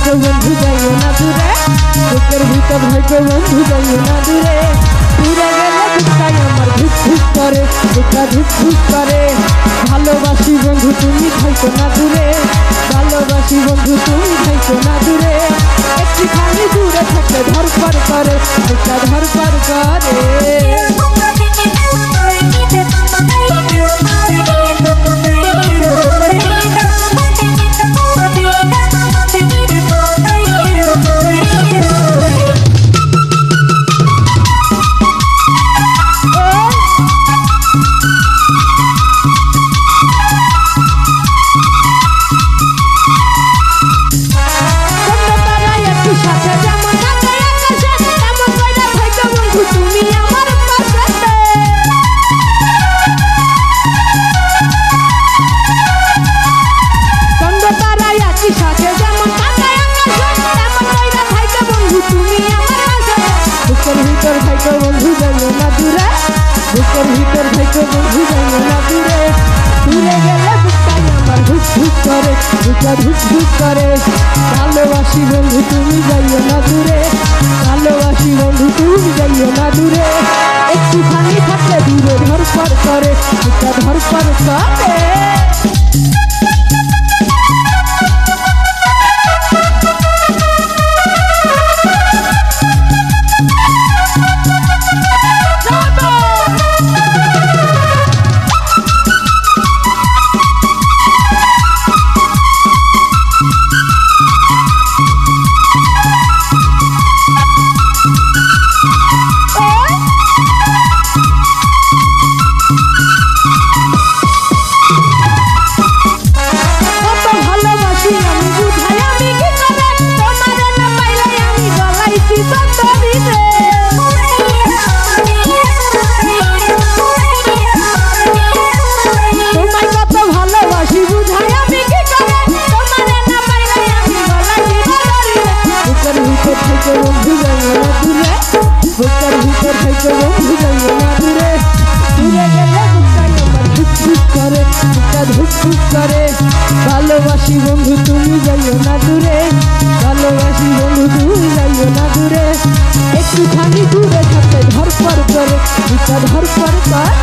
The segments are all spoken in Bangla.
থাকো বন্ধু যাইও না দূরে, বুকের ভিতর থাকো বন্ধু যাইও না দূরে। দূরে গেলে বুকটাই আমার ধুক ধুক করে, বুকটা ধুক ধুক করে। ভালোবাসি বন্ধু তুমি থাকো না দূরে, ভালোবাসি বন্ধু তুমি থাকো না দূরে। একটুখানি দূরে থাকলে ধরপড় করে, বুকটা ধরপড় করে। বুকের ভিতর থাকো বন্ধু যাইও না দূরে, দূরে গেলে বুকটাই আমার ধুক ধুক করে, বুকটা ধুক ধুক করে। ভালোবাসি বন্ধু তুমি যাইও না দূরে, ভালোবাসি বন্ধু তুমি যাইও না দূরে। একটুখানি থাকলে দূরে ধরপড় করে, বুকটা ধরপড় করে। বুকের ভিতর থাকো বন্ধু যাইও না দূরে, দূরে গেলে বুকটাই আমার ধুক ধুক করে, বুকটা ধুক ধুক করে। ভালোবাসি বন্ধু তুমি যাইও না দূরে, ভালোবাসি বন্ধু তুমি যাইও না দূরে। একটুখানি দূরে থাকলে ধরপড় করে, বুকটা ধরপড় করে।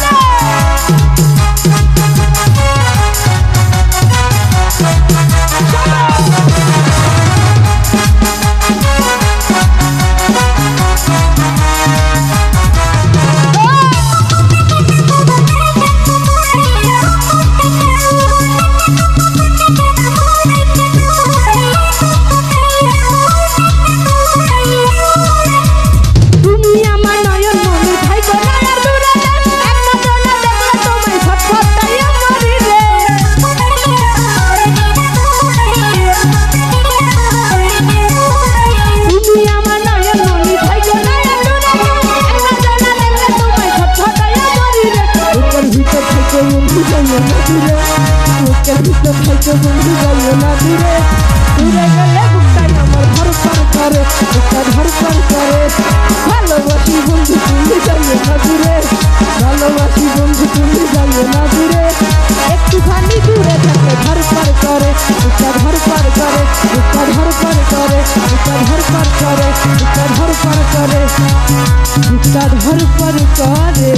বুকের ভিতর থাকো বন্ধু যাইও না দূরে, দূরে গেলে বুকটাই আমার ধরপড় করে, বুকটা ধরপড় করে। ভালোবাসি বন্ধু তুমি যাইও না দূরে, ভালোবাসি বন্ধু তুমি যাইও না দূরে। একটুখানি দূরে থাকলে ধরপড় করে, বুকটা ধরপড় করে, বুকটা ধরপড় করে, বুকটা ধরপড় করে, বুকটা ধরপড় করে, বুকটা ধরপড় করে।